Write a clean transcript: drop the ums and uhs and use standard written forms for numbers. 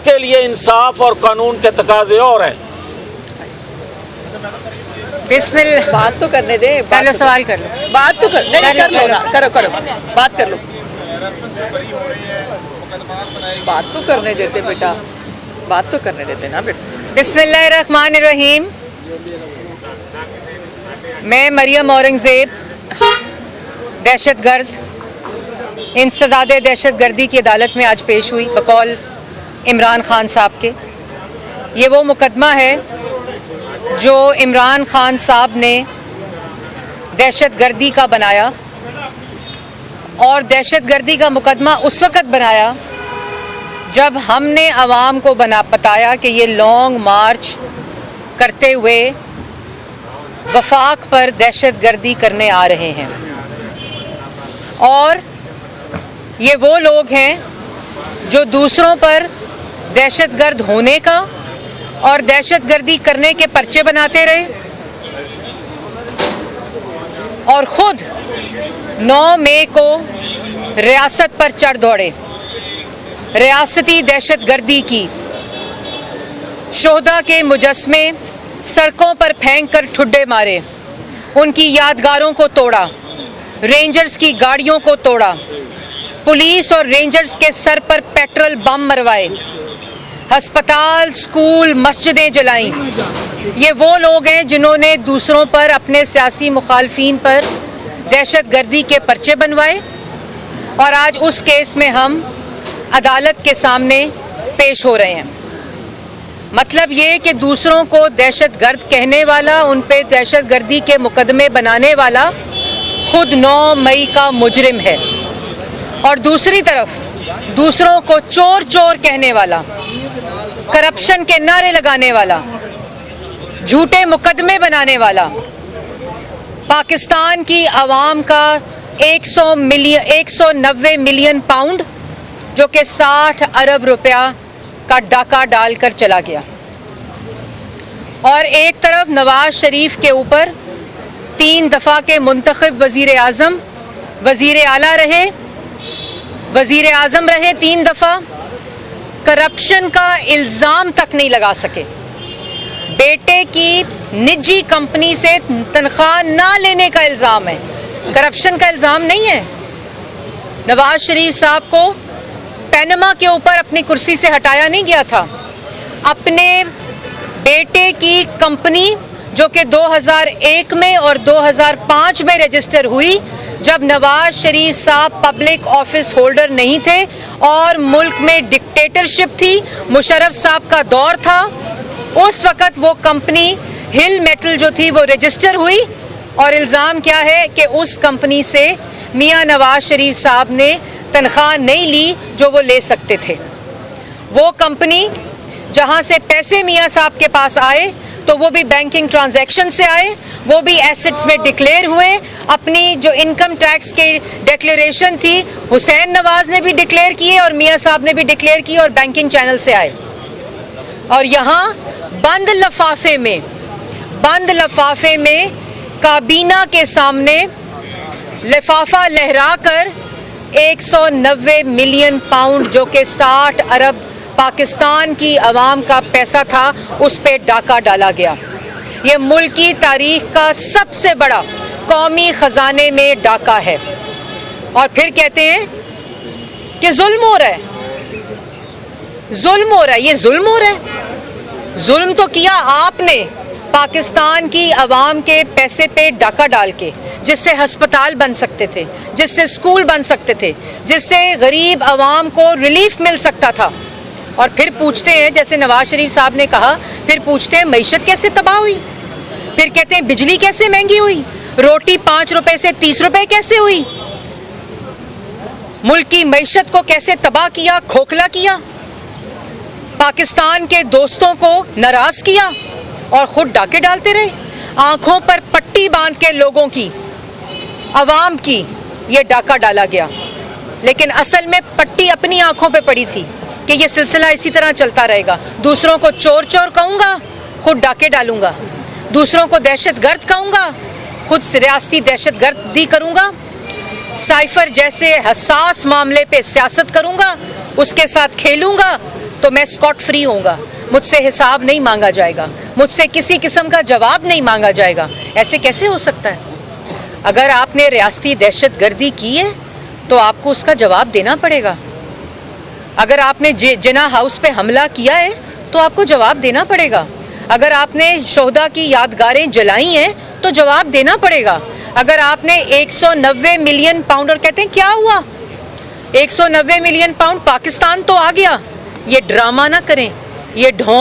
उसके लिए इंसाफ और कानून के तकाजे और हैं। बिस्मिल्लाह, बात तो करने दे, पहले सवाल कर लो। बात तो कर, नहीं कर लो ना, करो बात कर लो, बात तो करने देते बेटा, बात तो करने देते ना बेटा। बिस्मिल्लाहिर्रहमानिर्रहीम। मैं मरियम औरंगज़ेब, दहशतगर्द इंसदादे दहशतगर्दी की अदालत में आज पेश हुई बकौल इमरान खान साहब के। ये वो मुकदमा है जो इमरान खान साहब ने दहशतगर्दी का बनाया, और दहशतगर्दी का मुकदमा उस वक़्त बनाया जब हमने आवाम को बताया कि ये लॉन्ग मार्च करते हुए वफाक पर दहशतगर्दी करने आ रहे हैं, और ये वो लोग हैं जो दूसरों पर दहशतगर्द होने का और दहशतगर्दी करने के पर्चे बनाते रहे और खुद 9 मई को रियासत पर चढ़ दौड़े, रियासती दहशतगर्दी की। शोहदा के मुजस्मे सड़कों पर फेंककर ठुड्डे मारे, उनकी यादगारों को तोड़ा, रेंजर्स की गाड़ियों को तोड़ा, पुलिस और रेंजर्स के सर पर पेट्रोल बम मरवाए, अस्पताल, स्कूल, मस्जिदें जलाई। ये वो लोग हैं जिन्होंने दूसरों पर, अपने सियासी मुखालफीन पर दहशतगर्दी के पर्चे बनवाए, और आज उस केस में हम अदालत के सामने पेश हो रहे हैं। मतलब ये कि दूसरों को दहशतगर्द कहने वाला, उन पे दहशतगर्दी के मुकदमे बनाने वाला खुद 9 मई का मुजरिम है, और दूसरी तरफ दूसरों को चोर चोर कहने वाला, करप्शन के नारे लगाने वाला, झूठे मुकदमे बनाने वाला, पाकिस्तान की आवाम का 190 मिलियन पाउंड जो कि 60 अरब रुपया का डाका डालकर चला गया। और एक तरफ नवाज शरीफ के ऊपर 3 दफ़ा के मुंतखब वज़ीर आज़म, वज़ीर आला रहे, वज़ीर आज़म रहे 3 दफ़ा, करप्शन का इल्ज़ाम तक नहीं लगा सके। बेटे की निजी कंपनी से तनख्वाह ना लेने का इल्ज़ाम है, करप्शन का इल्ज़ाम नहीं है। नवाज शरीफ साहब को पैनमा के ऊपर अपनी कुर्सी से हटाया नहीं गया था। अपने बेटे की कंपनी जो कि 2001 में और 2005 में रजिस्टर हुई, जब नवाज शरीफ साहब पब्लिक ऑफिस होल्डर नहीं थे और मुल्क में डिक्टेटरशिप थी, मुशर्रफ साहब का दौर था, उस वक़्त वो कंपनी हिल मेटल जो थी वो रजिस्टर हुई, और इल्ज़ाम क्या है कि उस कंपनी से मियां नवाज शरीफ साहब ने तनख्वाह नहीं ली जो वो ले सकते थे। वो कंपनी जहां से पैसे मियां साहब के पास आए तो वो भी बैंकिंग ट्रांजैक्शन से आए, वो भी एसेट्स में डिक्लेयर हुए। अपनी जो इनकम टैक्स की डिक्लेरेशन थी हुसैन नवाज ने भी डिक्लेयर किए और मियां साहब ने भी डिक्लेयर किए, और बैंकिंग चैनल से आए। और यहाँ बंद लफाफे में काबीना के सामने लिफाफा लहराकर 190 मिलियन पाउंड जो कि 60 अरब पाकिस्तान की आवाम का पैसा था, उस पे डाका डाला गया। ये मुल्क की तारीख का सबसे बड़ा कौमी खजाने में डाका है, और फिर कहते हैं कि जुल्म हो रहा है, जुल्म हो रहा है। ये जुल्म हो रहा है, जुल्म तो किया आपने पाकिस्तान की आवाम के पैसे पे डाका डाल के, जिससे अस्पताल बन सकते थे, जिससे स्कूल बन सकते थे, जिससे गरीब आवाम को रिलीफ मिल सकता था। और फिर पूछते हैं, जैसे नवाज शरीफ साहब ने कहा, फिर पूछते हैं मईशत कैसे तबाह हुई, फिर कहते हैं बिजली कैसे महंगी हुई, रोटी 5 रुपए से 30 रुपए कैसे हुई, मुल्क की मईशत को कैसे तबाह किया, खोखला किया, पाकिस्तान के दोस्तों को नाराज किया और खुद डाके डालते रहे। आंखों पर पट्टी बांध के लोगों की, आवाम की ये डाका डाला गया, लेकिन असल में पट्टी अपनी आंखों पे पड़ी थी कि ये सिलसिला इसी तरह चलता रहेगा। दूसरों को चोर चोर कहूँगा, खुद डाके डालूंगा, दूसरों को दहशतगर्द कहूँगा, खुद रियासती दहशतगर्दी करूँगा, साइफर जैसे हसास मामले पे सियासत करूँगा, उसके साथ खेलूँगा, तो मैं स्कॉट फ्री होऊंगा, मुझसे हिसाब नहीं मांगा जाएगा, मुझसे किसी किस्म का जवाब नहीं मांगा जाएगा। ऐसे कैसे हो सकता है? अगर आपने रियासती दहशतगर्दी की है तो आपको उसका जवाब देना पड़ेगा। अगर आपने जिना हाउस पे हमला किया है तो आपको जवाब देना पड़ेगा। अगर आपने शोहदा की यादगारें जलाई हैं तो जवाब देना पड़ेगा। अगर आपने 190 मिलियन पाउंड, और कहते हैं क्या हुआ, 190 मिलियन पाउंड पाकिस्तान तो आ गया, ये ड्रामा ना करें, ये ढोंग